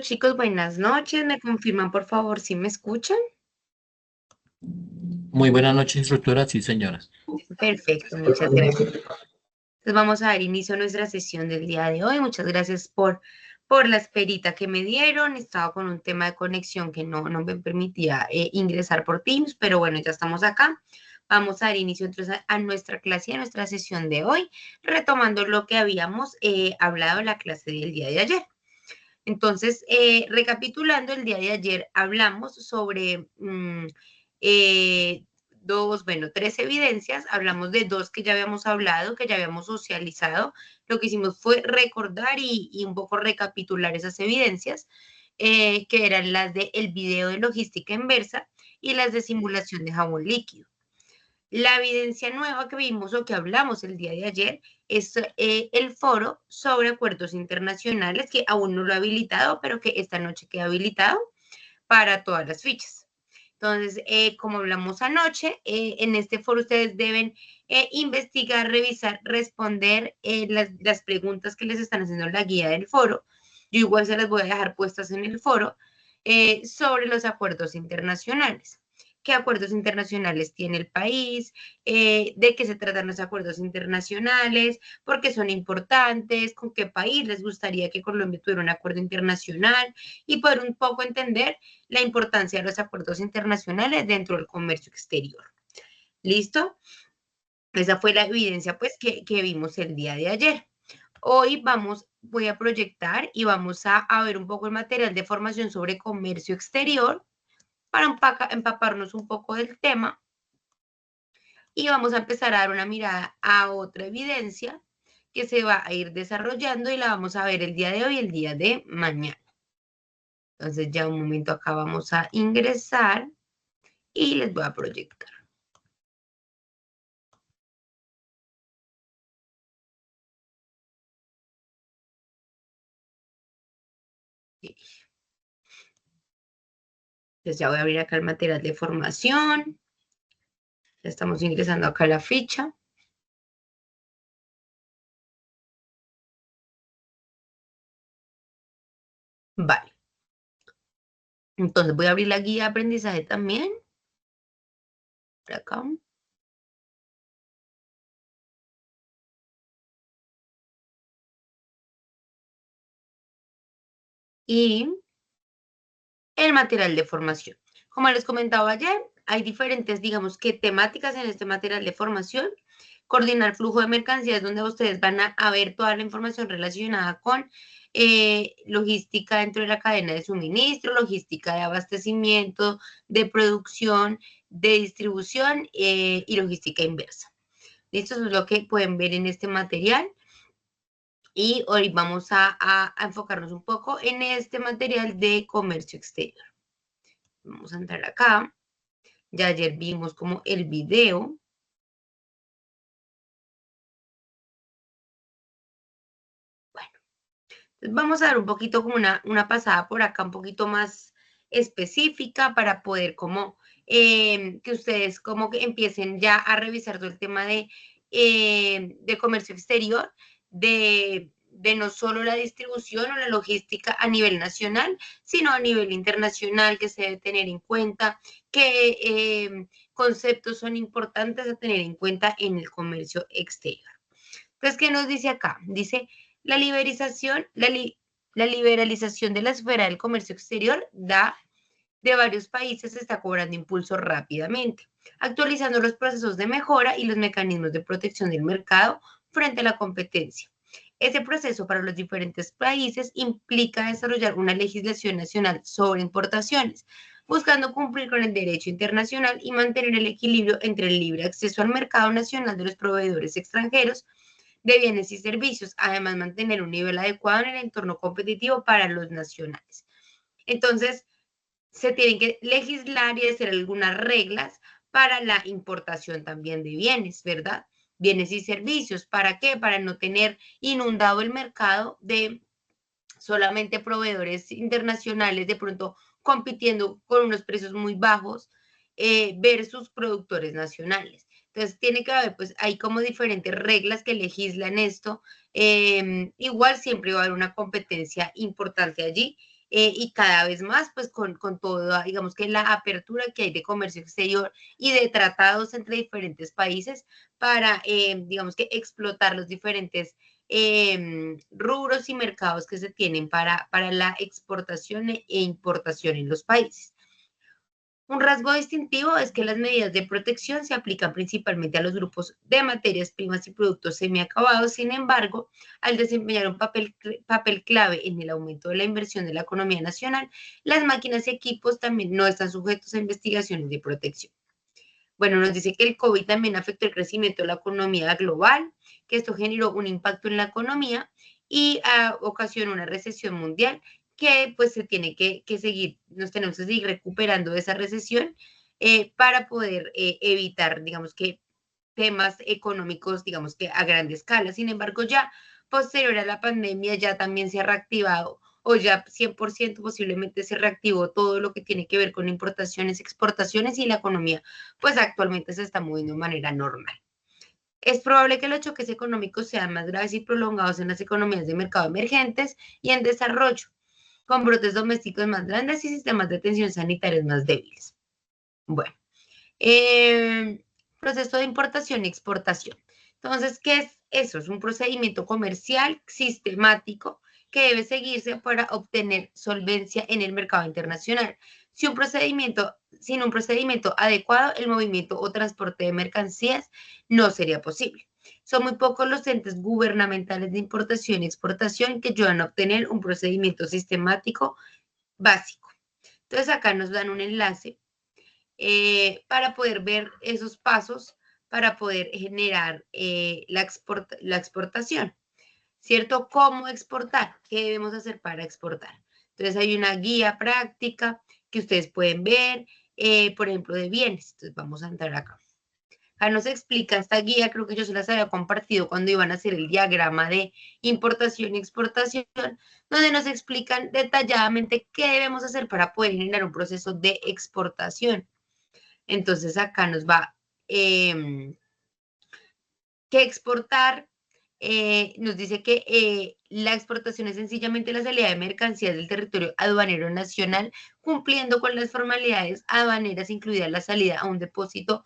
Chicos, buenas noches. ¿Me confirman, por favor, si me escuchan? Muy buenas noches, instructora. Sí, señoras. Perfecto, muchas gracias. Entonces vamos a dar inicio a nuestra sesión del día de hoy. Muchas gracias por la esperita que me dieron. Estaba con un tema de conexión que no me permitía ingresar por Teams, pero bueno, ya estamos acá. Vamos a dar inicio entonces a nuestra clase y a nuestra sesión de hoy, retomando lo que habíamos hablado en la clase del día de ayer. Entonces, recapitulando, el día de ayer hablamos sobre tres evidencias. Hablamos de dos que ya habíamos hablado, que ya habíamos socializado. Lo que hicimos fue recordar y un poco recapitular esas evidencias, que eran las del video de logística inversa y las de simulación de jabón líquido. La evidencia nueva que vimos o que hablamos el día de ayer es el foro sobre acuerdos internacionales, que aún no lo ha habilitado, pero que esta noche queda habilitado para todas las fichas. Entonces, como hablamos anoche, en este foro ustedes deben investigar, revisar, responder las preguntas que les están haciendo en la guía del foro. Yo igual se las voy a dejar puestas en el foro sobre los acuerdos internacionales. ¿Qué acuerdos internacionales tiene el país? ¿De qué se tratan los acuerdos internacionales? ¿Por qué son importantes? ¿Con qué país les gustaría que Colombia tuviera un acuerdo internacional? Y poder un poco entender la importancia de los acuerdos internacionales dentro del comercio exterior. ¿Listo? Esa fue la evidencia pues que vimos el día de ayer. Hoy voy a proyectar y vamos a ver un poco el material de formación sobre comercio exterior para empaparnos un poco del tema, y vamos a empezar a dar una mirada a otra evidencia que se va a ir desarrollando y la vamos a ver el día de hoy y el día de mañana. Entonces ya un momento acá vamos a ingresar y les voy a proyectar. Entonces ya voy a abrir acá el material de formación. Ya estamos ingresando acá la ficha. Vale. Entonces voy a abrir la guía de aprendizaje también. Por acá. Y el material de formación. Como les comentaba ayer, hay diferentes, digamos que temáticas en este material de formación. Coordinar flujo de mercancías, donde ustedes van a ver toda la información relacionada con logística dentro de la cadena de suministro, logística de abastecimiento, de producción, de distribución y logística inversa. Esto es lo que pueden ver en este material. Y hoy vamos a enfocarnos un poco en este material de comercio exterior. Vamos a entrar acá. Ya ayer vimos como el video. Bueno, vamos a dar un poquito como una pasada por acá, un poquito más específica para poder como que ustedes como que empiecen ya a revisar todo el tema de comercio exterior, de no solo la distribución o la logística a nivel nacional, sino a nivel internacional, que se debe tener en cuenta, qué conceptos son importantes a tener en cuenta en el comercio exterior. Entonces, ¿qué nos dice acá? Dice, la liberalización, la liberalización de la esfera del comercio exterior de varios países está cobrando impulso rápidamente, actualizando los procesos de mejora y los mecanismos de protección del mercado frente a la competencia. Ese proceso para los diferentes países implica desarrollar una legislación nacional sobre importaciones, buscando cumplir con el derecho internacional y mantener el equilibrio entre el libre acceso al mercado nacional de los proveedores extranjeros de bienes y servicios, además mantener un nivel adecuado en el entorno competitivo para los nacionales. Entonces, se tienen que legislar y hacer algunas reglas para la importación también de bienes, ¿verdad? Bienes y servicios. ¿Para qué? Para no tener inundado el mercado de solamente proveedores internacionales de pronto compitiendo con unos precios muy bajos versus productores nacionales. Entonces tiene que haber, pues hay como diferentes reglas que legislan esto. Igual siempre va a haber una competencia importante allí y cada vez más, pues con toda, digamos que la apertura que hay de comercio exterior y de tratados entre diferentes países para, digamos que explotar los diferentes rubros y mercados que se tienen para la exportación e importación en los países. Un rasgo distintivo es que las medidas de protección se aplican principalmente a los grupos de materias primas y productos semiacabados. Sin embargo, al desempeñar un papel clave en el aumento de la inversión de la economía nacional, las máquinas y equipos también no están sujetos a investigaciones de protección. Bueno, nos dice que el COVID también afectó el crecimiento de la economía global, que esto generó un impacto en la economía y ocasionó una recesión mundial que pues se tiene que seguir, nos tenemos que seguir recuperando de esa recesión para poder evitar, digamos que, temas económicos, digamos que a gran escala. Sin embargo, ya posterior a la pandemia ya también se ha reactivado o ya 100% posiblemente se reactivó todo lo que tiene que ver con importaciones, exportaciones y la economía, pues actualmente se está moviendo de manera normal. Es probable que los choques económicos sean más graves y prolongados en las economías de mercado emergentes y en desarrollo, con brotes domésticos más grandes y sistemas de atención sanitarios más débiles. Bueno, eh, proceso de importación y exportación. Entonces, ¿qué es eso? Es un procedimiento comercial sistemático que debe seguirse para obtener solvencia en el mercado internacional. Sin un procedimiento adecuado, el movimiento o transporte de mercancías no sería posible. Son muy pocos los entes gubernamentales de importación y exportación que ayudan a obtener un procedimiento sistemático básico. Entonces, acá nos dan un enlace para poder ver esos pasos para poder generar la exportación, ¿cierto? ¿Cómo exportar? ¿Qué debemos hacer para exportar? Entonces hay una guía práctica que ustedes pueden ver, por ejemplo, de bienes. Entonces vamos a entrar acá. Acá nos explica esta guía, creo que yo se las había compartido cuando iban a hacer el diagrama de importación y exportación, donde nos explican detalladamente qué debemos hacer para poder generar un proceso de exportación. Entonces acá nos va que exportar. Nos dice que la exportación es sencillamente la salida de mercancías del territorio aduanero nacional, cumpliendo con las formalidades aduaneras, incluida la salida a un depósito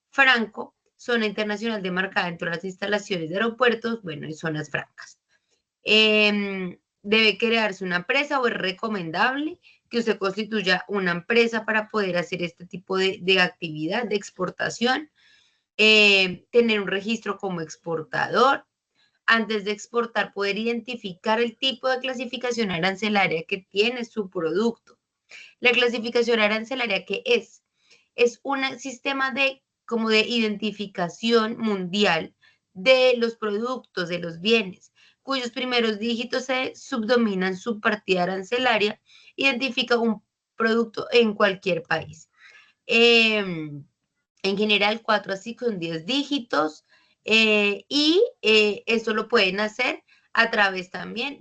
franco, zona internacional demarcada dentro de las instalaciones de aeropuertos, bueno, y zonas francas. Debe crearse una empresa o es recomendable que usted constituya una empresa para poder hacer este tipo de actividad de exportación, tener un registro como exportador, antes de exportar poder identificar el tipo de clasificación arancelaria que tiene su producto. La clasificación arancelaria, ¿qué es? Es un sistema de como de identificación mundial de los productos, de los bienes, cuyos primeros dígitos se subdominan su partida arancelaria, identifica un producto en cualquier país. En general, 4 así con 10 dígitos, y eso lo pueden hacer a través también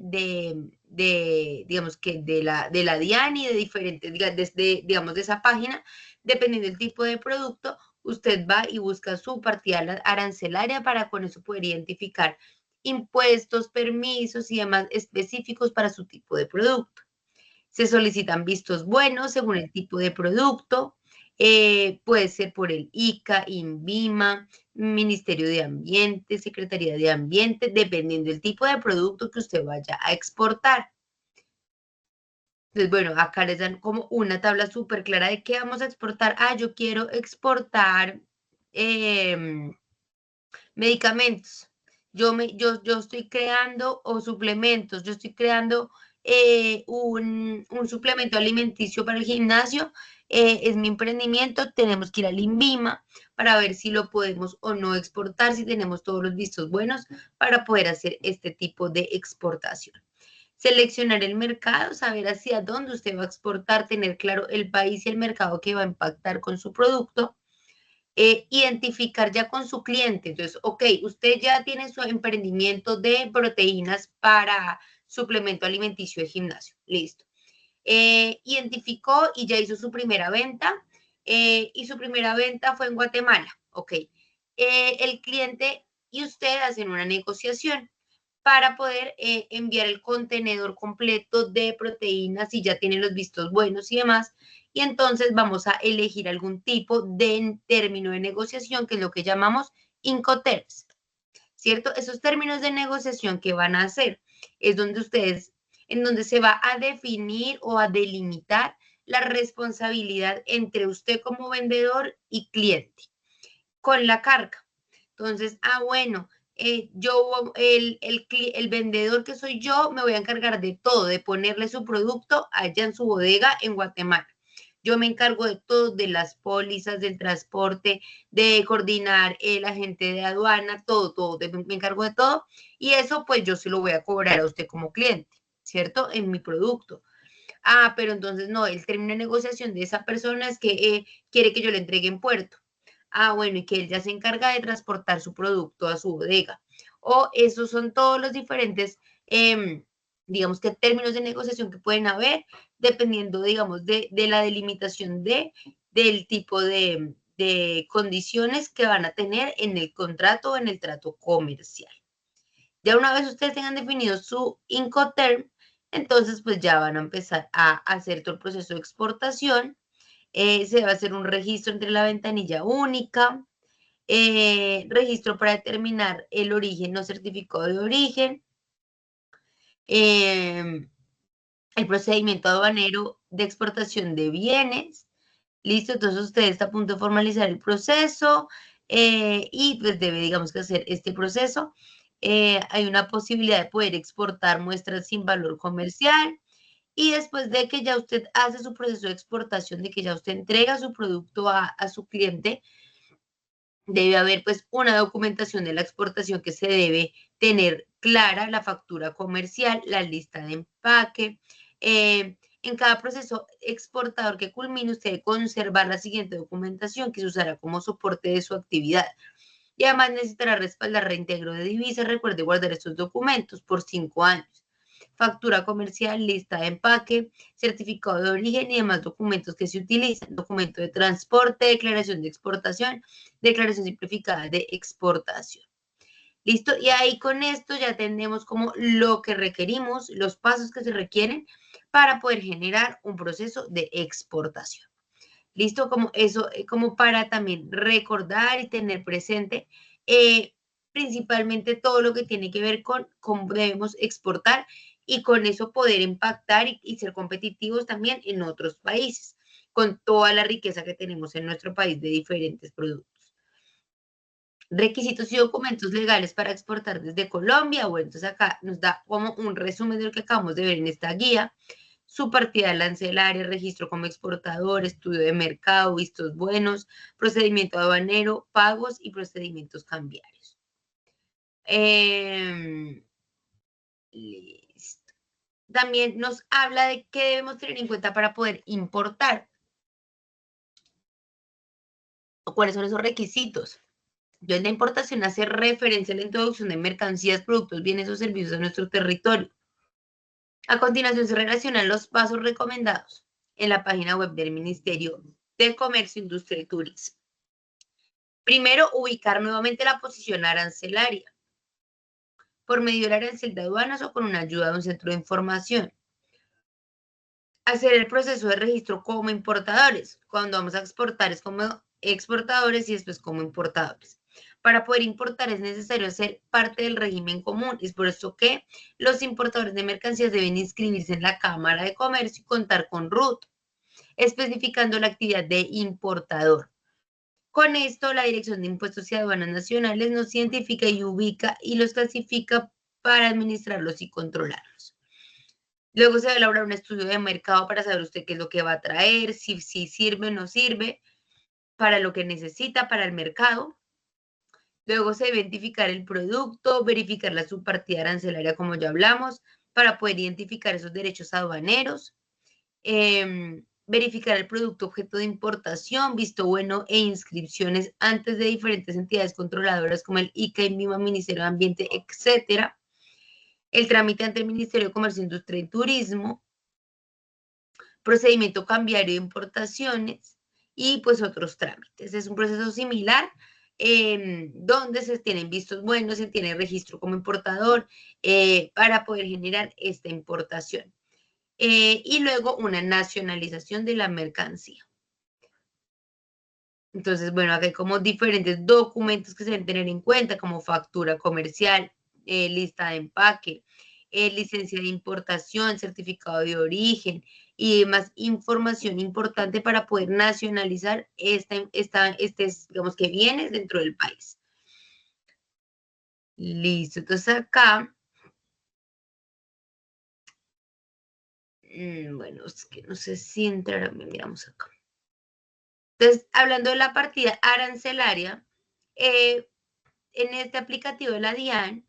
digamos que de la DIAN y de diferentes, desde, digamos, de esa página, dependiendo del tipo de producto, usted va y busca su partida arancelaria para con eso poder identificar impuestos, permisos y demás específicos para su tipo de producto. Se solicitan vistos buenos según el tipo de producto, puede ser por el ICA, INVIMA, Ministerio de Ambiente, Secretaría de Ambiente, dependiendo del tipo de producto que usted vaya a exportar. Entonces, bueno, acá les dan como una tabla súper clara de qué vamos a exportar. Ah, yo quiero exportar medicamentos. Yo estoy creando, o suplementos, yo estoy creando un suplemento alimenticio para el gimnasio, es mi emprendimiento, tenemos que ir al INVIMA para ver si lo podemos o no exportar, si tenemos todos los vistos buenos para poder hacer este tipo de exportación. Seleccionar el mercado, saber hacia dónde usted va a exportar, tener claro el país y el mercado que va a impactar con su producto. Identificar ya con su cliente. Entonces, ok, usted ya tiene su emprendimiento de proteínas para suplemento alimenticio de gimnasio. Listo. Identificó y ya hizo su primera venta, y su primera venta fue en Guatemala. Ok. El cliente y usted hacen una negociación. para poder enviar el contenedor completo de proteínas y ya tiene los vistos buenos y demás. Y entonces vamos a elegir algún tipo de término de negociación, que es lo que llamamos Incoterms, ¿cierto? Esos términos de negociación que van a hacer es donde ustedes, en donde se va a definir o a delimitar la responsabilidad entre usted como vendedor y cliente con la carga. Entonces, bueno, el vendedor que soy yo, me voy a encargar de todo, de ponerle su producto allá en su bodega en Guatemala. Yo me encargo de todo, de las pólizas, del transporte, de coordinar el agente de aduana, todo, me encargo de todo. Y eso, pues yo se lo voy a cobrar a usted como cliente, ¿cierto? En mi producto. Pero entonces no, el término de negociación de esa persona es que quiere que yo le entregue en puerto. Bueno, y que él ya se encarga de transportar su producto a su bodega. O esos son todos los diferentes, digamos que términos de negociación que pueden haber, dependiendo, digamos, de la delimitación del tipo de condiciones que van a tener en el contrato o en el trato comercial. Ya una vez ustedes tengan definido su Incoterm, entonces pues ya van a empezar a hacer todo el proceso de exportación. Se va a hacer un registro entre la ventanilla única, registro para determinar el origen o certificado de origen, el procedimiento aduanero de exportación de bienes. Listo, entonces usted está a punto de formalizar el proceso y pues debe, digamos, que hacer este proceso. Hay una posibilidad de poder exportar muestras sin valor comercial y después de que ya usted hace su proceso de exportación, de que ya usted entrega su producto a su cliente, debe haber pues una documentación de la exportación que se debe tener clara, la factura comercial, la lista de empaque. En cada proceso exportador que culmine, usted debe conservar la siguiente documentación que se usará como soporte de su actividad. Y además necesitará respaldar reintegro de divisas. Recuerde guardar estos documentos por 5 años. Factura comercial, lista de empaque, certificado de origen y demás documentos que se utilizan, documento de transporte, declaración de exportación, declaración simplificada de exportación. ¿Listo? Y ahí con esto ya tenemos como lo que requerimos, los pasos que se requieren para poder generar un proceso de exportación. ¿Listo? Como eso, como para también recordar y tener presente principalmente todo lo que tiene que ver con cómo debemos exportar y con eso poder impactar y ser competitivos también en otros países, con toda la riqueza que tenemos en nuestro país de diferentes productos. Requisitos y documentos legales para exportar desde Colombia. Bueno, entonces acá nos da como un resumen de lo que acabamos de ver en esta guía. Su partida arancelaria, registro como exportador, estudio de mercado, vistos buenos, procedimiento aduanero, pagos y procedimientos cambiarios. Listo. También nos habla de qué debemos tener en cuenta para poder importar. ¿O cuáles son esos requisitos? Entonces, la importación hace referencia a la introducción de mercancías, productos, bienes o servicios a nuestro territorio. A continuación se relacionan los pasos recomendados en la página web del Ministerio de Comercio, Industria y Turismo. Primero, ubicar nuevamente la posición arancelaria por medio del arancel de aduanas o con una ayuda de un centro de información. Hacer el proceso de registro como importadores. Cuando vamos a exportar es como exportadores y después como importadores. Para poder importar es necesario ser parte del régimen común. Es por eso que los importadores de mercancías deben inscribirse en la Cámara de Comercio y contar con RUT, especificando la actividad de importador. Con esto, la Dirección de Impuestos y Aduanas Nacionales nos identifica y ubica y los clasifica para administrarlos y controlarlos. Luego se va a elaborar un estudio de mercado para saber usted qué es lo que va a traer, si sirve o no sirve, para lo que necesita para el mercado. Luego se debe identificar el producto, verificar la subpartida arancelaria, como ya hablamos, para poder identificar esos derechos aduaneros. Verificar el producto objeto de importación, visto bueno e inscripciones antes de diferentes entidades controladoras como el ICA, INVIMA, Ministerio de Ambiente, etcétera. El trámite ante el Ministerio de Comercio, Industria y Turismo, procedimiento cambiario de importaciones y pues otros trámites. Es un proceso similar donde se tienen vistos buenos, se tiene registro como importador para poder generar esta importación. Y luego una nacionalización de la mercancía. Entonces, bueno, acá hay como diferentes documentos que se deben tener en cuenta, como factura comercial, lista de empaque, licencia de importación, certificado de origen y demás información importante para poder nacionalizar digamos que bienes dentro del país. Listo, entonces acá, bueno, es que no sé si entrará, miramos acá. Entonces, hablando de la partida arancelaria, en este aplicativo de la DIAN,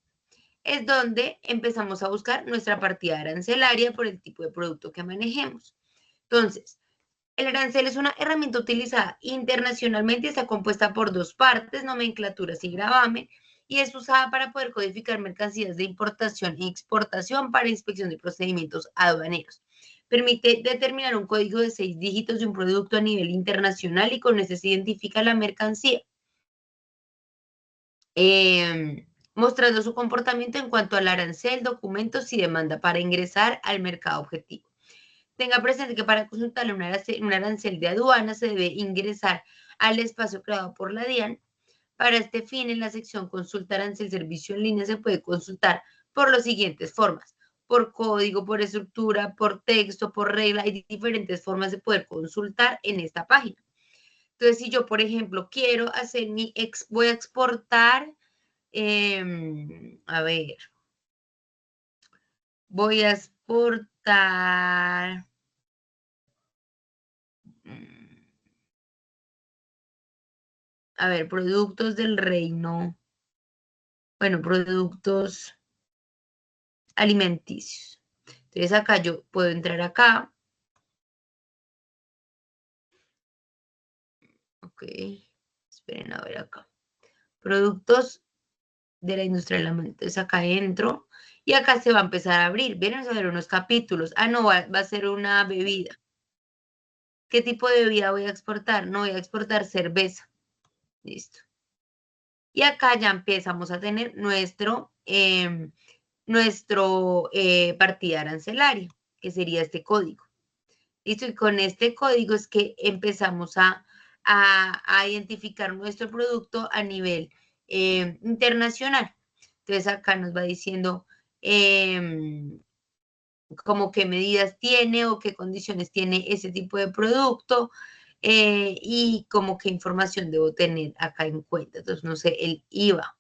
es donde empezamos a buscar nuestra partida arancelaria por el tipo de producto que manejemos. Entonces, el arancel es una herramienta utilizada internacionalmente y está compuesta por dos partes, nomenclaturas y gravamen, y es usada para poder codificar mercancías de importación y exportación para inspección de procedimientos aduaneros. Permite determinar un código de 6 dígitos de un producto a nivel internacional y con este se identifica la mercancía. Mostrando su comportamiento en cuanto al arancel, documentos y demanda para ingresar al mercado objetivo. Tenga presente que para consultarle un arancel de aduana se debe ingresar al espacio creado por la DIAN. Para este fin, en la sección Consulta arancel servicio en línea se puede consultar por las siguientes formas: por código, por estructura, por texto, por regla. Hay diferentes formas de poder consultar en esta página. Entonces, si yo, por ejemplo, quiero hacer voy a exportar, a ver, voy a exportar, a ver, productos del reino, bueno, productos alimenticios. Entonces acá yo puedo entrar acá. Ok, esperen a ver acá. Productos de la industria del alimento. Entonces acá entro y acá se va a empezar a abrir. Vienen a ver unos capítulos. Ah, no, va a ser una bebida. ¿Qué tipo de bebida voy a exportar? No, voy a exportar cerveza. Listo. Y acá ya empezamos a tener nuestro partida arancelaria, que sería este código. Listo, y con este código es que empezamos a identificar nuestro producto a nivel internacional. Entonces acá nos va diciendo como qué medidas tiene o qué condiciones tiene ese tipo de producto y como qué información debo tener acá en cuenta. Entonces, no sé, el IVA.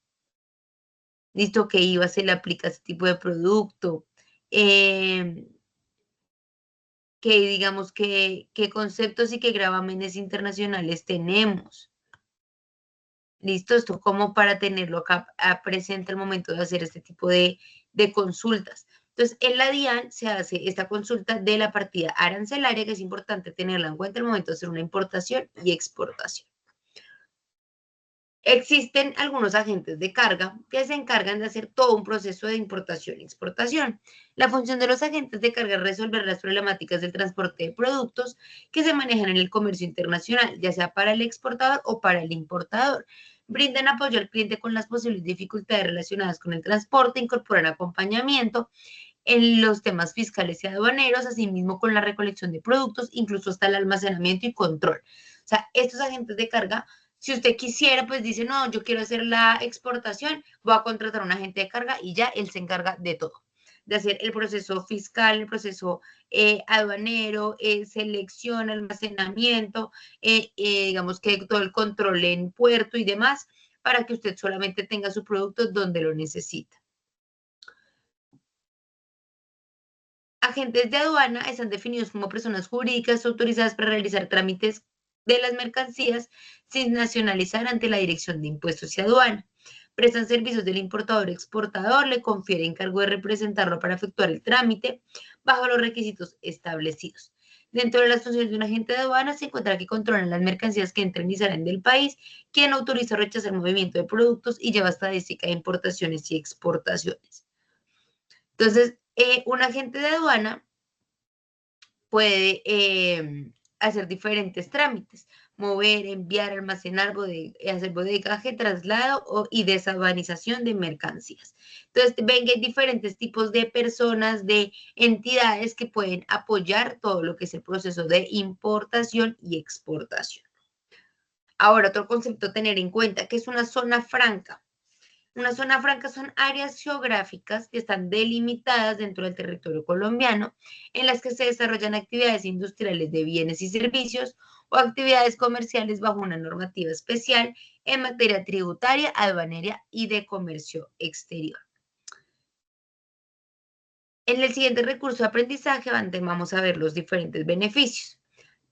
Listo, qué IVA se le aplica a ese tipo de producto. Eh, que digamos qué conceptos y qué gravámenes internacionales tenemos. Listo, esto como para tenerlo acá presente al momento de hacer este tipo de consultas. Entonces, en la DIAN se hace esta consulta de la partida arancelaria, que es importante tenerla en cuenta al momento de hacer una importación y exportación. Existen algunos agentes de carga que se encargan de hacer todo un proceso de importación y exportación. La función de los agentes de carga es resolver las problemáticas del transporte de productos que se manejan en el comercio internacional, ya sea para el exportador o para el importador. Brindan apoyo al cliente con las posibles dificultades relacionadas con el transporte, incorporan acompañamiento en los temas fiscales y aduaneros, asimismo con la recolección de productos, incluso hasta el almacenamiento y control. O sea, estos agentes de carga, si usted quisiera, pues dice, no, yo quiero hacer la exportación, voy a contratar a un agente de carga y ya él se encarga de todo, de hacer el proceso fiscal, el proceso aduanero, selección, almacenamiento, digamos que todo el control en puerto y demás, para que usted solamente tenga su producto donde lo necesita. Agentes de aduana están definidos como personas jurídicas autorizadas para realizar trámites de las mercancías sin nacionalizar ante la Dirección de Impuestos y Aduana. Prestan servicios del importador-exportador, le confiere encargo de representarlo para efectuar el trámite bajo los requisitos establecidos. Dentro de las funciones de un agente de aduana se encuentra que controlan las mercancías que entran y salen del país, quien autoriza o rechaza el movimiento de productos y lleva estadística de importaciones y exportaciones. Entonces, un agente de aduana puede hacer diferentes trámites. mover, enviar, almacenar, hacer bodegaje, traslado y desabanización de mercancías. Entonces, ven que hay diferentes tipos de personas, de entidades que pueden apoyar todo lo que es el proceso de importación y exportación. Ahora, otro concepto a tener en cuenta, que es una zona franca. Una zona franca son áreas geográficas que están delimitadas dentro del territorio colombiano en las que se desarrollan actividades industriales de bienes y servicios o actividades comerciales bajo una normativa especial en materia tributaria, aduanera y de comercio exterior. En el siguiente recurso de aprendizaje vamos a ver los diferentes beneficios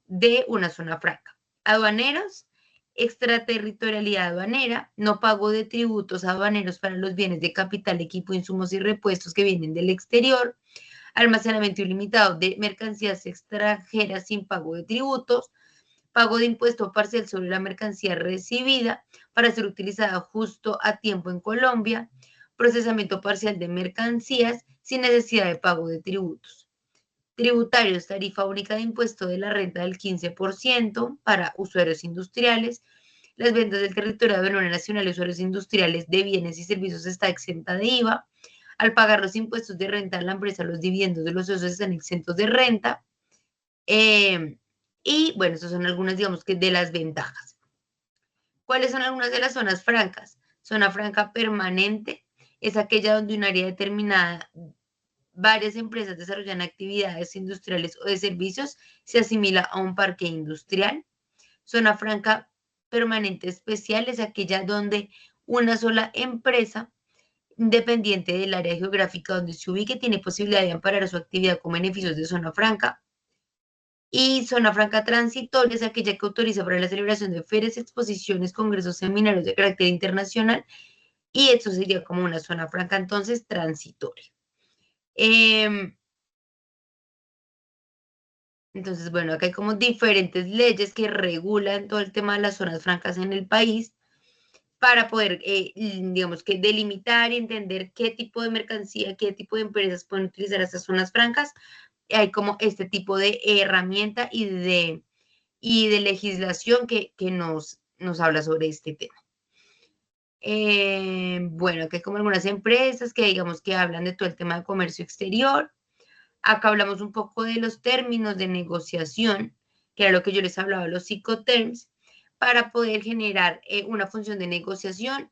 de una zona franca. Aduaneros, extraterritorialidad aduanera, no pago de tributos aduaneros para los bienes de capital, equipo, insumos y repuestos que vienen del exterior, almacenamiento ilimitado de mercancías extranjeras sin pago de tributos, pago de impuesto parcial sobre la mercancía recibida para ser utilizada justo a tiempo en Colombia, procesamiento parcial de mercancías sin necesidad de pago de tributos. Tributarios, tarifa única de impuesto de la renta del 15% para usuarios industriales. Las ventas del territorio de aduana nacional y usuarios industriales de bienes y servicios está exenta de IVA. Al pagar los impuestos de renta a la empresa, los dividendos de los socios están exentos de renta. Y bueno, esas son algunas, digamos que de las ventajas. ¿Cuáles son algunas de las zonas francas? Zona franca permanente es aquella donde un área determinada, varias empresas desarrollan actividades industriales o de servicios, se asimila a un parque industrial. Zona franca permanente especial es aquella donde una sola empresa, independiente del área geográfica donde se ubique, tiene posibilidad de amparar su actividad con beneficios de zona franca. Y zona franca transitoria es aquella que autoriza para la celebración de ferias, exposiciones, congresos, seminarios de carácter internacional, y eso sería como una zona franca entonces transitoria. Entonces, bueno, acá hay como diferentes leyes que regulan todo el tema de las zonas francas en el país para poder, digamos que delimitar y entender qué tipo de mercancía, qué tipo de empresas pueden utilizar estas zonas francas. Hay como este tipo de herramienta y de legislación que nos habla sobre este tema. Bueno, acá hay como algunas empresas que digamos que hablan de todo el tema de comercio exterior. Acá hablamos un poco de los términos de negociación, que era lo que yo les hablaba, los psicoterms, para poder generar una función de negociación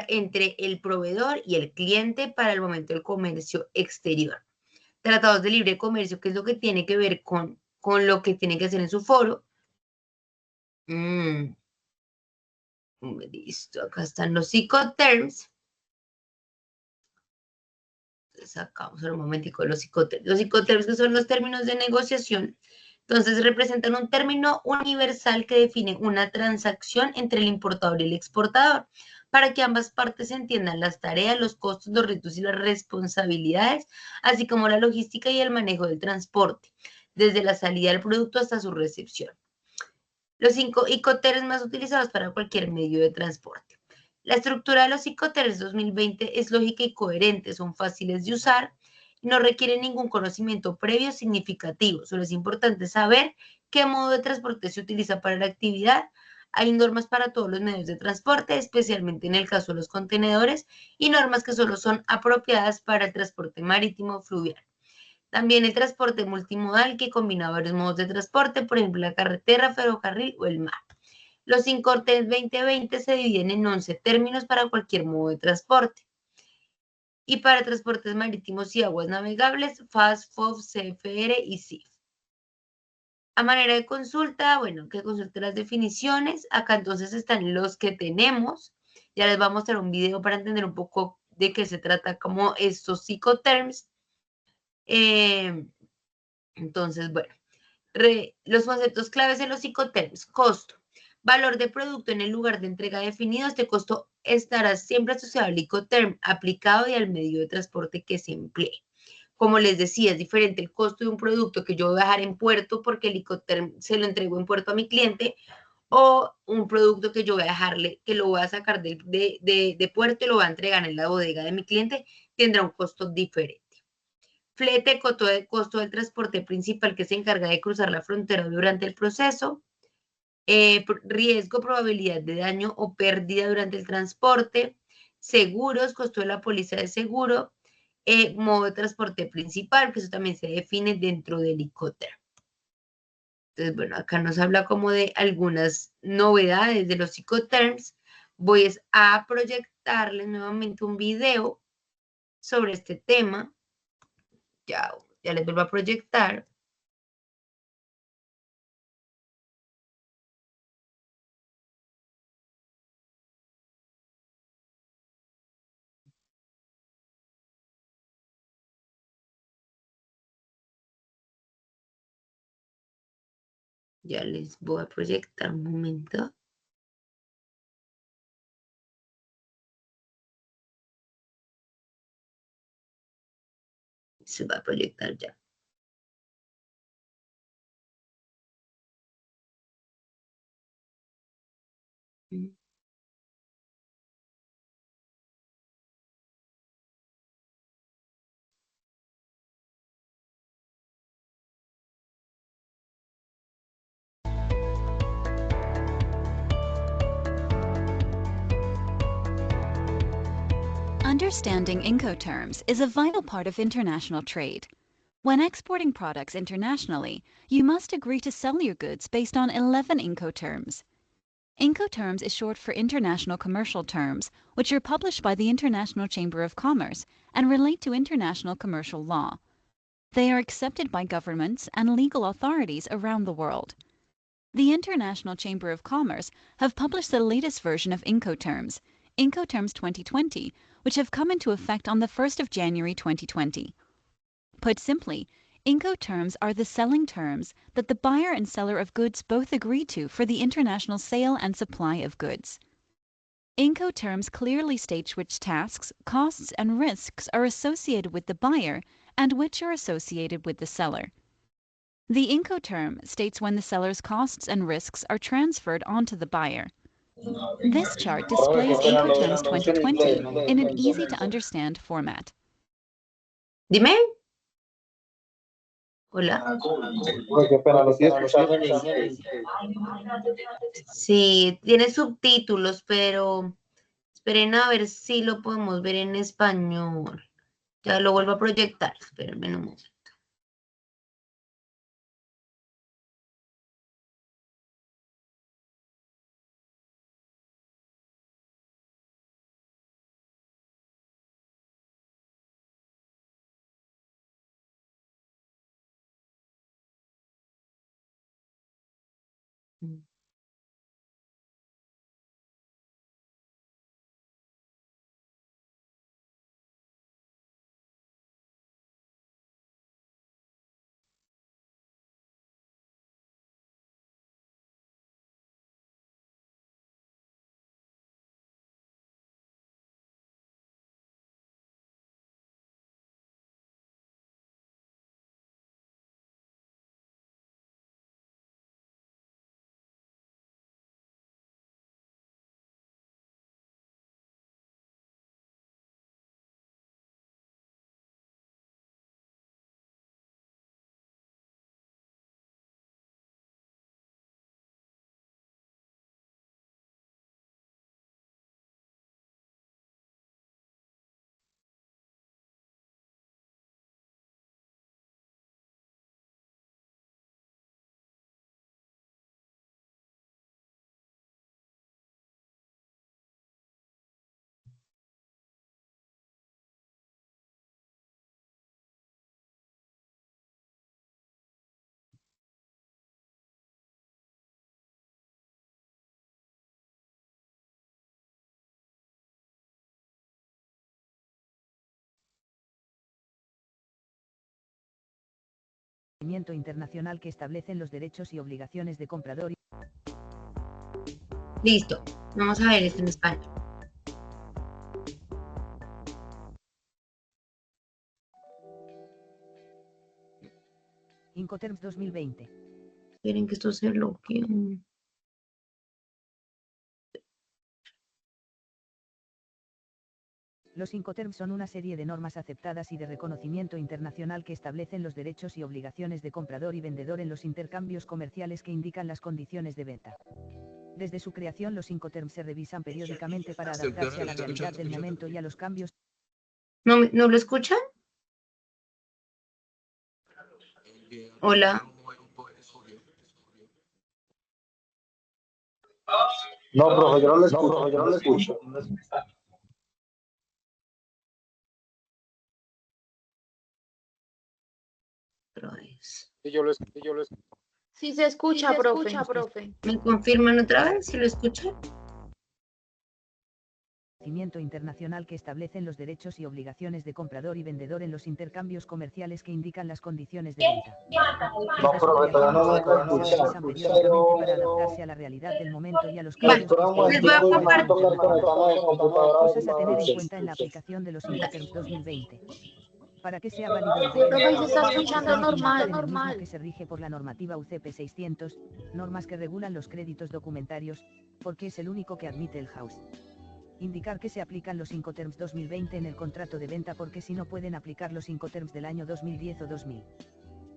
entre el proveedor y el cliente para el momento del comercio exterior. Tratados de libre comercio, que es lo que tiene que ver con lo que tienen que hacer en su foro. Listo, acá están los psicoterms. Sacamos un momentico los psicoterms. Los psicoterms, que son los términos de negociación, entonces representan un término universal que define una transacción entre el importador y el exportador, para que ambas partes entiendan las tareas, los costos, los riesgos y las responsabilidades, así como la logística y el manejo del transporte, desde la salida del producto hasta su recepción. Los 5 Icoterms más utilizados para cualquier medio de transporte. La estructura de los Icoterms 2020 es lógica y coherente, son fáciles de usar y no requieren ningún conocimiento previo significativo. Solo es importante saber qué modo de transporte se utiliza para la actividad. Hay normas para todos los medios de transporte, especialmente en el caso de los contenedores, y normas que solo son apropiadas para el transporte marítimo fluvial. También el transporte multimodal, que combina varios modos de transporte, por ejemplo, la carretera, ferrocarril o el mar. Los Incortes 2020 se dividen en 11 términos para cualquier modo de transporte. Y para transportes marítimos y aguas navegables, FAS, FOB, CFR y CIF. A manera de consulta, bueno, que consulte las definiciones. Acá entonces están los que tenemos. Ya les voy a mostrar un video para entender un poco de qué se trata como estos psicoterms. Entonces, bueno, los conceptos claves de los psicoterms: costo, valor de producto en el lugar de entrega definido. Este costo estará siempre asociado al Icoterm aplicado y al medio de transporte que se emplee. Como les decía, es diferente el costo de un producto que yo voy a dejar en puerto porque el Icoterm se lo entrego en puerto a mi cliente, o un producto que yo voy a dejarle, que lo voy a sacar de puerto y lo voy a entregar en la bodega de mi cliente, tendrá un costo diferente. Flete, costo del transporte principal que se encarga de cruzar la frontera durante el proceso. riesgo, probabilidad de daño o pérdida durante el transporte, seguros, costo de la póliza de seguro, modo de transporte principal, que eso también se define dentro del helicóptero. Entonces, bueno, acá nos habla como de algunas novedades de los Incoterms. Voy a proyectarles nuevamente un video sobre este tema. Ya les vuelvo a proyectar. Ya les voy a proyectar un momento. Se va a proyectar ya. Understanding Incoterms is a vital part of international trade. When exporting products internationally, you must agree to sell your goods based on 11 Incoterms. Incoterms is short for International Commercial Terms, which are published by the International Chamber of Commerce and relate to international commercial law. They are accepted by governments and legal authorities around the world. The International Chamber of Commerce have published the latest version of Incoterms, Incoterms 2020, which have come into effect on the 1st of January 2020. Put simply, Incoterms are the selling terms that the buyer and seller of goods both agree to for the international sale and supply of goods. Incoterms clearly state which tasks, costs, and risks are associated with the buyer and which are associated with the seller. The Incoterm states when the seller's costs and risks are transferred onto the buyer. This chart displays Incoterms 2020 in an easy-to-understand format. Dime. Hola. Sí, tiene subtítulos, pero esperen a ver si lo podemos ver en español. Ya lo vuelvo a proyectar. Espérenme un momento. Internacional que establecen los derechos y obligaciones de comprador. Listo. Vamos a ver esto en español. Incoterms 2020. Esperen que esto se bloquee. Los Incoterms son una serie de normas aceptadas y de reconocimiento internacional que establecen los derechos y obligaciones de comprador y vendedor en los intercambios comerciales que indican las condiciones de venta. Desde su creación los Incoterms se revisan periódicamente para adaptarse a la realidad del momento y a los cambios. ¿No lo escuchan? Hola. No, profe, yo no le escucho, yo no le escucho. Sí se escucha, profe. ¿Me confirman otra vez si lo escuchan? Internacional que establecen los derechos y obligaciones de comprador y vendedor en los intercambios comerciales que indican las condiciones de venta. No, profe, todavía no me Se escucha. revisan periódicamente para adaptarse a la realidad del momento y a los cambios Espera un Les voy a momentico, compartir. me toca conectarme de computadora. Cosas a tener en cuenta en la aplicación de los Incoterms 2020. Para que sea válido el Profe, y se está se escuchando tiene que indicar en el mismo normal. que se rige por la normativa UCP 600, normas que regulan los créditos documentarios, porque es el único que admite el house. Indicar que se aplican los Incoterms 2020 en el contrato de venta porque si no pueden aplicar los Incoterms del año 2010 o 2000.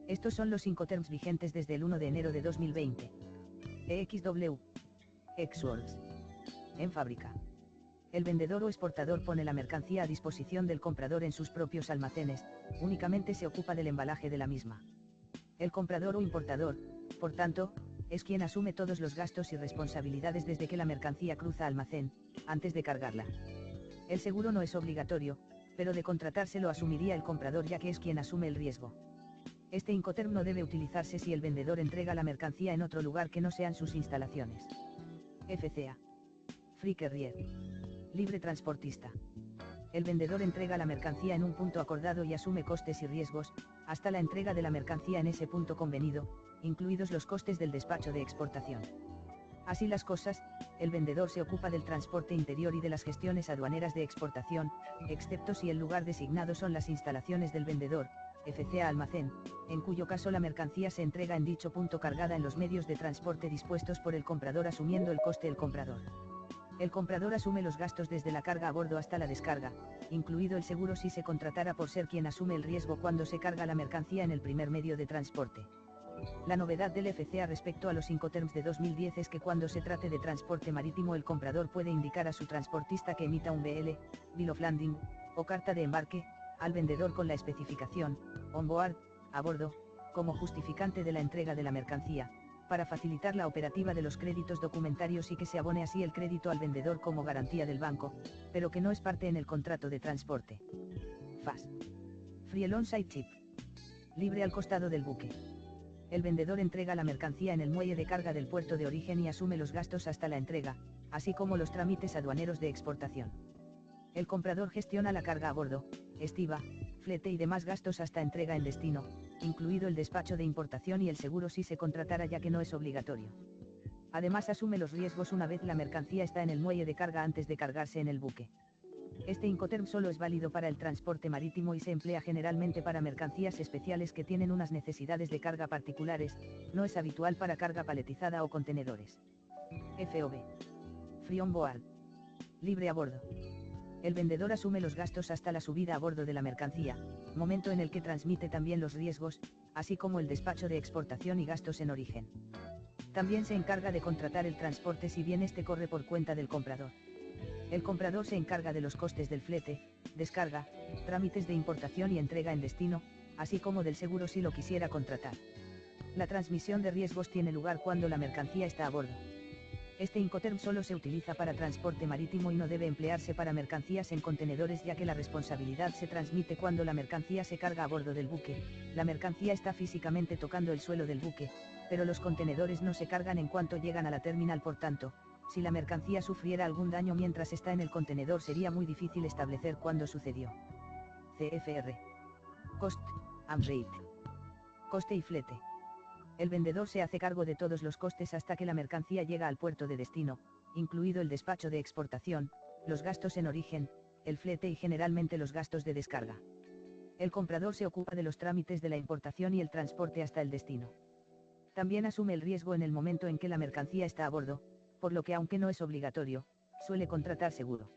Estos son los Incoterms vigentes desde el 1 de enero de 2020. EXW. Exworks. En fábrica. El vendedor o exportador pone la mercancía a disposición del comprador en sus propios almacenes, únicamente se ocupa del embalaje de la misma. El comprador o importador, por tanto, es quien asume todos los gastos y responsabilidades desde que la mercancía cruza almacén, antes de cargarla. El seguro no es obligatorio, pero de contratarse lo asumiría el comprador ya que es quien asume el riesgo. Este Incoterm no debe utilizarse si el vendedor entrega la mercancía en otro lugar que no sean sus instalaciones. FCA. Free Carrier. Libre transportista. El vendedor entrega la mercancía en un punto acordado y asume costes y riesgos, hasta la entrega de la mercancía en ese punto convenido, incluidos los costes del despacho de exportación. Así las cosas, el vendedor se ocupa del transporte interior y de las gestiones aduaneras de exportación, excepto si el lugar designado son las instalaciones del vendedor, FCA almacén, en cuyo caso la mercancía se entrega en dicho punto cargada en los medios de transporte dispuestos por el comprador asumiendo el coste el comprador. El comprador asume los gastos desde la carga a bordo hasta la descarga, incluido el seguro si se contratara por ser quien asume el riesgo cuando se carga la mercancía en el primer medio de transporte. La novedad del FCA respecto a los Incoterms de 2010 es que cuando se trate de transporte marítimo el comprador puede indicar a su transportista que emita un BL, Bill of Landing, o carta de embarque, al vendedor con la especificación, on board, a bordo, como justificante de la entrega de la mercancía, para facilitar la operativa de los créditos documentarios y que se abone así el crédito al vendedor como garantía del banco, pero que no es parte en el contrato de transporte. FAS. Free On-Site Chip. Libre al costado del buque. El vendedor entrega la mercancía en el muelle de carga del puerto de origen y asume los gastos hasta la entrega, así como los trámites aduaneros de exportación. El comprador gestiona la carga a bordo, estiva, flete y demás gastos hasta entrega en destino, incluido el despacho de importación y el seguro si se contratara ya que no es obligatorio. Además asume los riesgos una vez la mercancía está en el muelle de carga antes de cargarse en el buque. Este Incoterm solo es válido para el transporte marítimo y se emplea generalmente para mercancías especiales que tienen unas necesidades de carga particulares, no es habitual para carga paletizada o contenedores. FOB. Free on board. Libre a bordo. El vendedor asume los gastos hasta la subida a bordo de la mercancía, momento en el que transmite también los riesgos, así como el despacho de exportación y gastos en origen. También se encarga de contratar el transporte si bien este corre por cuenta del comprador. El comprador se encarga de los costes del flete, descarga, trámites de importación y entrega en destino, así como del seguro si lo quisiera contratar. La transmisión de riesgos tiene lugar cuando la mercancía está a bordo. Este Incoterm solo se utiliza para transporte marítimo y no debe emplearse para mercancías en contenedores ya que la responsabilidad se transmite cuando la mercancía se carga a bordo del buque, la mercancía está físicamente tocando el suelo del buque, pero los contenedores no se cargan en cuanto llegan a la terminal por tanto, si la mercancía sufriera algún daño mientras está en el contenedor sería muy difícil establecer cuándo sucedió. CFR. Cost and Rate. Coste y flete. El vendedor se hace cargo de todos los costes hasta que la mercancía llega al puerto de destino, incluido el despacho de exportación, los gastos en origen, el flete y generalmente los gastos de descarga. El comprador se ocupa de los trámites de la importación y el transporte hasta el destino. También asume el riesgo en el momento en que la mercancía está a bordo, por lo que aunque no es obligatorio, suele contratar seguro.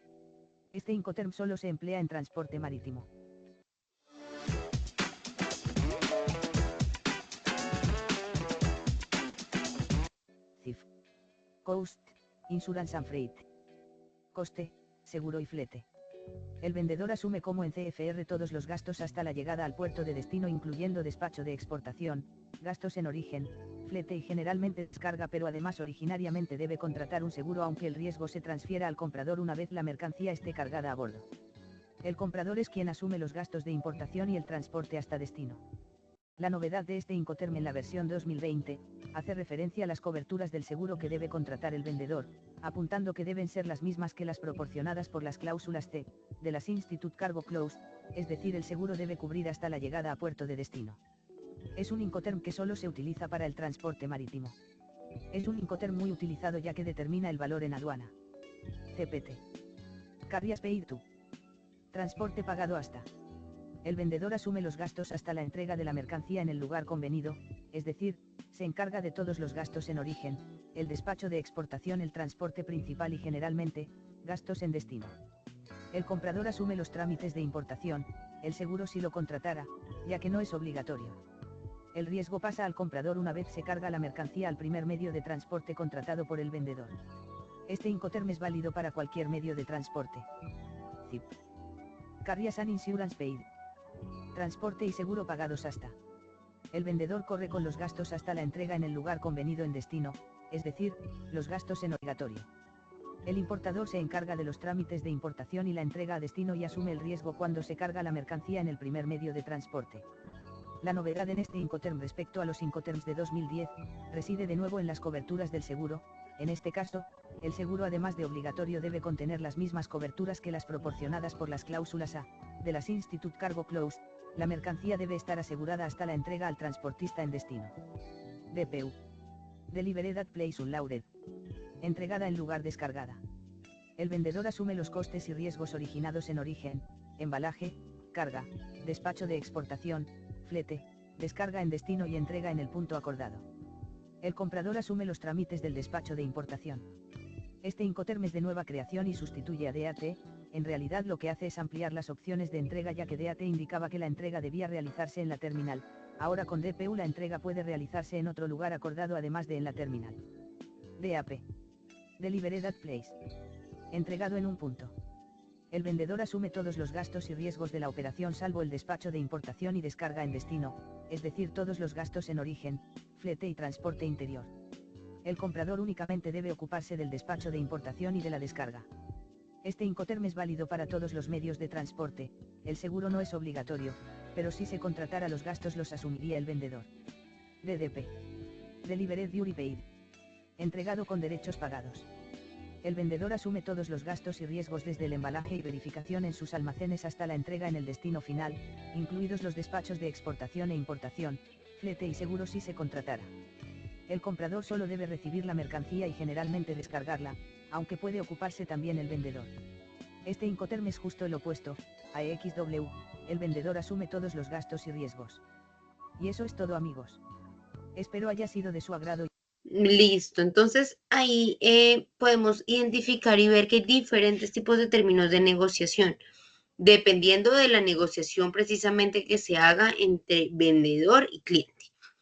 Este Incoterm solo se emplea en transporte marítimo. CIF. Cost, Insurance and Freight. Coste, seguro y flete. El vendedor asume como en CFR todos los gastos hasta la llegada al puerto de destino, incluyendo despacho de exportación, gastos en origen, flete y generalmente descarga, pero además originariamente debe contratar un seguro aunque el riesgo se transfiera al comprador una vez la mercancía esté cargada a bordo. El comprador es quien asume los gastos de importación y el transporte hasta destino. La novedad de este Incoterm en la versión 2020, hace referencia a las coberturas del seguro que debe contratar el vendedor, apuntando que deben ser las mismas que las proporcionadas por las cláusulas C, de las Institute Cargo Clause, es decir, el seguro debe cubrir hasta la llegada a puerto de destino. Es un Incoterm que solo se utiliza para el transporte marítimo. Es un Incoterm muy utilizado ya que determina el valor en aduana. CPT. Carriers Paid to. Transporte pagado hasta. El vendedor asume los gastos hasta la entrega de la mercancía en el lugar convenido, es decir, se encarga de todos los gastos en origen, el despacho de exportación, el transporte principal y generalmente, gastos en destino. El comprador asume los trámites de importación, el seguro si lo contratara, ya que no es obligatorio. El riesgo pasa al comprador una vez se carga la mercancía al primer medio de transporte contratado por el vendedor. Este Incoterm es válido para cualquier medio de transporte. CIP. Carriers and Insurance Paid. Transporte y seguro pagados hasta. El vendedor corre con los gastos hasta la entrega en el lugar convenido en destino, es decir, los gastos en obligatorio. El importador se encarga de los trámites de importación y la entrega a destino y asume el riesgo cuando se carga la mercancía en el primer medio de transporte. La novedad en este Incoterm respecto a los Incoterms de 2010, reside de nuevo en las coberturas del seguro. En este caso, el seguro además de obligatorio debe contener las mismas coberturas que las proporcionadas por las cláusulas A, de las Institute Cargo Clause. La mercancía debe estar asegurada hasta la entrega al transportista en destino. DPU. Delivered at place unloaded. Entregada en lugar descargada. El vendedor asume los costes y riesgos originados en origen, embalaje, carga, despacho de exportación, flete, descarga en destino y entrega en el punto acordado. El comprador asume los trámites del despacho de importación. Este Incoterm es de nueva creación y sustituye a DAT. En realidad lo que hace es ampliar las opciones de entrega, ya que DAT indicaba que la entrega debía realizarse en la terminal. Ahora con DPU la entrega puede realizarse en otro lugar acordado además de en la terminal. DAP. Delivered at place. Entregado en un punto. El vendedor asume todos los gastos y riesgos de la operación salvo el despacho de importación y descarga en destino, es decir, todos los gastos en origen, flete y transporte interior. El comprador únicamente debe ocuparse del despacho de importación y de la descarga. Este Incoterm es válido para todos los medios de transporte. El seguro no es obligatorio, pero si se contratara los gastos los asumiría el vendedor. DDP. Delivered Duty Paid. Entregado con derechos pagados. El vendedor asume todos los gastos y riesgos desde el embalaje y verificación en sus almacenes hasta la entrega en el destino final, incluidos los despachos de exportación e importación, flete y seguro si se contratara. El comprador solo debe recibir la mercancía y generalmente descargarla, aunque puede ocuparse también el vendedor. Este Incoterm es justo el opuesto. AXW, el vendedor asume todos los gastos y riesgos. Y eso es todo, amigos. Espero haya sido de su agrado. Listo, entonces ahí podemos identificar y ver que hay diferentes tipos de términos de negociación, dependiendo de la negociación precisamente que se haga entre vendedor y cliente.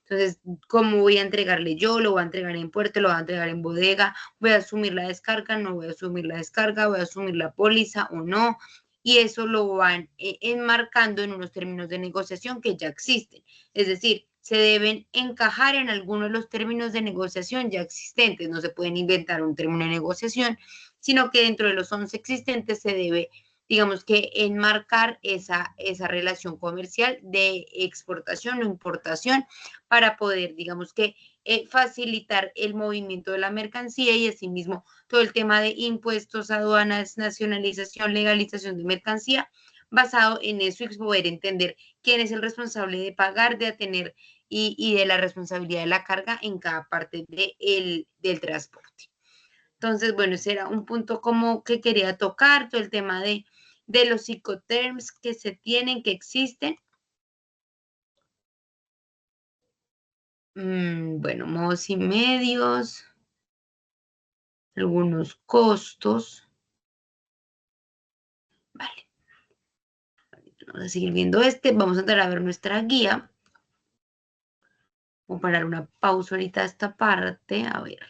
Entonces, ¿cómo voy a entregarle yo? ¿Lo voy a entregar en puerto? ¿Lo voy a entregar en bodega? ¿Voy a asumir la descarga? ¿No voy a asumir la descarga? ¿Voy a asumir la póliza o no? Y eso lo van enmarcando en unos términos de negociación que ya existen. Es decir, se deben encajar en algunos de los términos de negociación ya existentes. No se pueden inventar un término de negociación, sino que dentro de los 11 existentes se debe, digamos que, enmarcar esa relación comercial de exportación o importación para poder, digamos que, facilitar el movimiento de la mercancía y asimismo todo el tema de impuestos, aduanas, nacionalización, legalización de mercancía, basado en eso y poder entender quién es el responsable de pagar, de atener y de la responsabilidad de la carga en cada parte del transporte. Entonces, bueno, ese era un punto como que quería tocar, todo el tema de los Incoterms que se tienen, que existen. Bueno, modos y medios, algunos costos. Vamos a seguir viendo vamos a entrar a ver nuestra guía. Voy a parar una pausa ahorita a esta parte, a ver.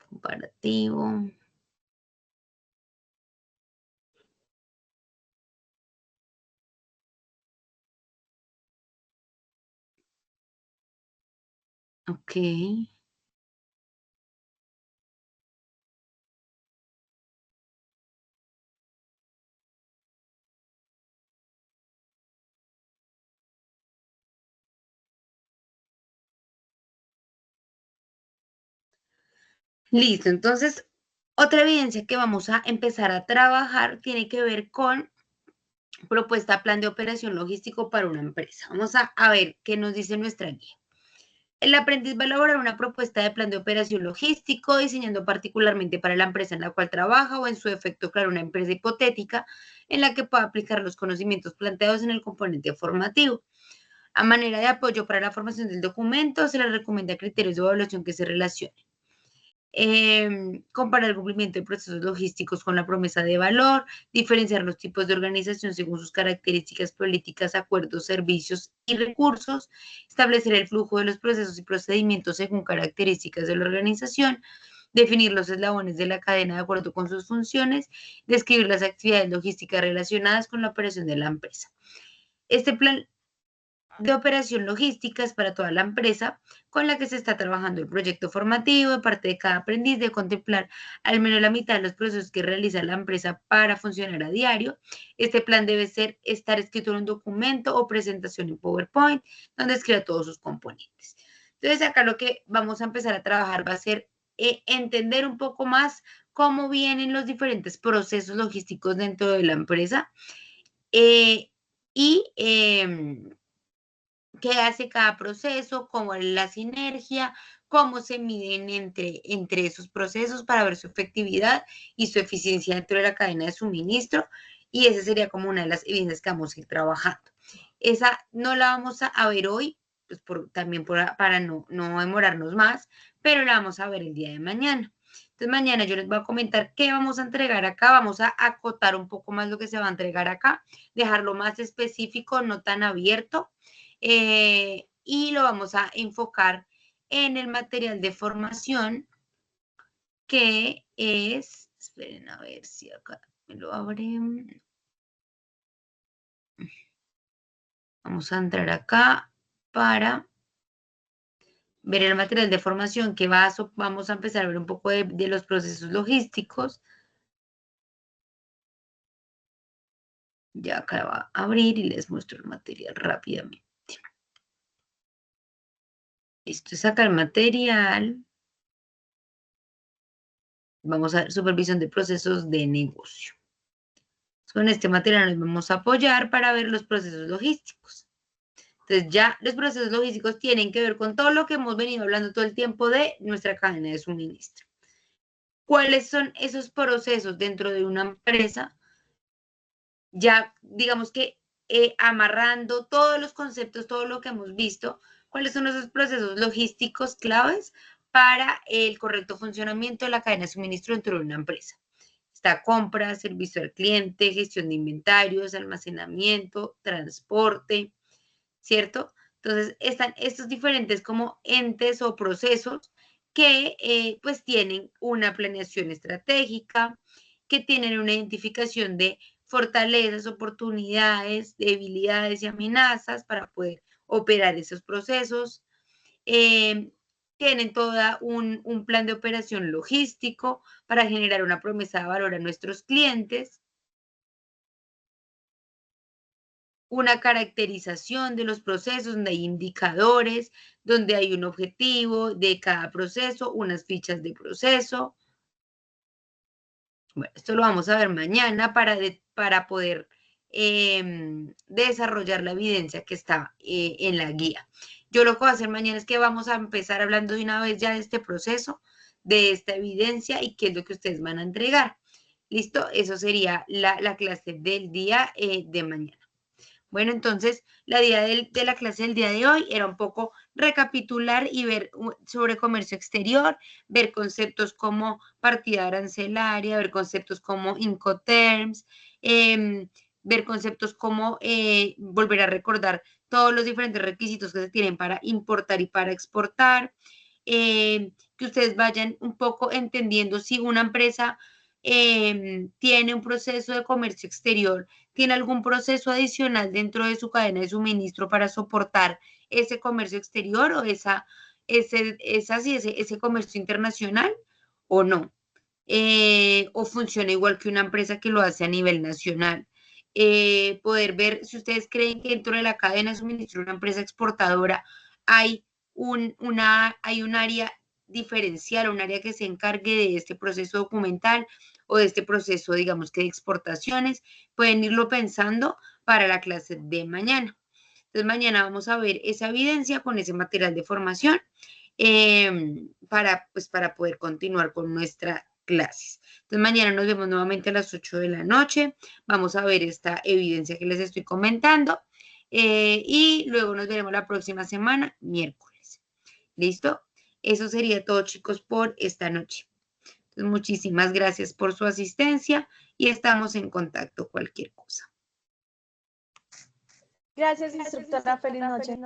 Comparativo. Ok. Listo, entonces otra evidencia que vamos a empezar a trabajar tiene que ver con propuesta plan de operación logístico para una empresa. Vamos a ver qué nos dice nuestra guía. El aprendiz va a elaborar una propuesta de plan de operación logístico, diseñando particularmente para la empresa en la cual trabaja o en su defecto, claro, una empresa hipotética en la que pueda aplicar los conocimientos planteados en el componente formativo. A manera de apoyo para la formación del documento, se le recomienda criterios de evaluación que se relacionen. Comparar el cumplimiento de procesos logísticos con la promesa de valor, diferenciar los tipos de organización según sus características políticas, acuerdos, servicios y recursos, establecer el flujo de los procesos y procedimientos según características de la organización, definir los eslabones de la cadena de acuerdo con sus funciones, describir las actividades logísticas relacionadas con la operación de la empresa. Este plan de operación logística es para toda la empresa con la que se está trabajando el proyecto formativo. De parte de cada aprendiz de contemplar al menos la mitad de los procesos que realiza la empresa para funcionar a diario. Este plan debe estar escrito en un documento o presentación en PowerPoint donde escriba todos sus componentes. Entonces acá lo que vamos a empezar a trabajar va a ser entender un poco más cómo vienen los diferentes procesos logísticos dentro de la empresa qué hace cada proceso, cómo es la sinergia, cómo se miden entre esos procesos para ver su efectividad y su eficiencia dentro de la cadena de suministro. Y esa sería como una de las evidencias que vamos a ir trabajando. Esa no la vamos a ver hoy, pues también para no demorarnos más, pero la vamos a ver el día de mañana. Entonces mañana yo les voy a comentar qué vamos a entregar acá, vamos a acotar un poco más lo que se va a entregar acá, dejarlo más específico, no tan abierto, y lo vamos a enfocar en el material de formación que es, esperen a ver si acá me lo abren. Vamos a entrar acá para ver el material de formación que vamos a empezar a ver un poco de los procesos logísticos. Ya acá va a abrir y les muestro el material rápidamente. Esto es acá el material. Vamos a ver supervisión de procesos de negocio. Con este material nos vamos a apoyar para ver los procesos logísticos. Entonces ya los procesos logísticos tienen que ver con todo lo que hemos venido hablando todo el tiempo de nuestra cadena de suministro. ¿Cuáles son esos procesos dentro de una empresa? Ya digamos que amarrando todos los conceptos, todo lo que hemos visto, ¿cuáles son esos procesos logísticos claves para el correcto funcionamiento de la cadena de suministro dentro de una empresa? Está compra, servicio al cliente, gestión de inventarios, almacenamiento, transporte, ¿cierto? Entonces, están estos diferentes como entes o procesos que pues tienen una planeación estratégica, que tienen una identificación de fortalezas, oportunidades, debilidades y amenazas para poder operar esos procesos. Tienen todo un plan de operación logístico para generar una promesa de valor a nuestros clientes. Una caracterización de los procesos, donde hay indicadores, donde hay un objetivo de cada proceso, unas fichas de proceso. Bueno, esto lo vamos a ver mañana para poder desarrollar la evidencia que está en la guía. Yo lo que voy a hacer mañana es que vamos a empezar hablando de una vez ya de este proceso, de esta evidencia y qué es lo que ustedes van a entregar. ¿Listo? Eso sería la clase del día de mañana. Bueno, entonces la idea de la clase del día de hoy era un poco recapitular y ver sobre comercio exterior, ver conceptos como partida arancelaria, ver conceptos como Incoterms, ver conceptos como volver a recordar todos los diferentes requisitos que se tienen para importar y para exportar, que ustedes vayan un poco entendiendo si una empresa tiene un proceso de comercio exterior, tiene algún proceso adicional dentro de su cadena de suministro para soportar ese comercio exterior o ese comercio internacional o no. O funciona igual que una empresa que lo hace a nivel nacional. Poder ver si ustedes creen que dentro de la cadena de suministro de una empresa exportadora hay un área diferencial, un área que se encargue de este proceso documental o de este proceso, digamos que de exportaciones. Pueden irlo pensando para la clase de mañana. Entonces, mañana vamos a ver esa evidencia con ese material de formación para poder continuar con nuestra clases. Entonces, mañana nos vemos nuevamente a las 8 de la noche. Vamos a ver esta evidencia que les estoy comentando. Y luego nos veremos la próxima semana, miércoles. ¿Listo? Eso sería todo, chicos, por esta noche. Entonces, muchísimas gracias por su asistencia y estamos en contacto cualquier cosa. Gracias, instructora. Feliz noche.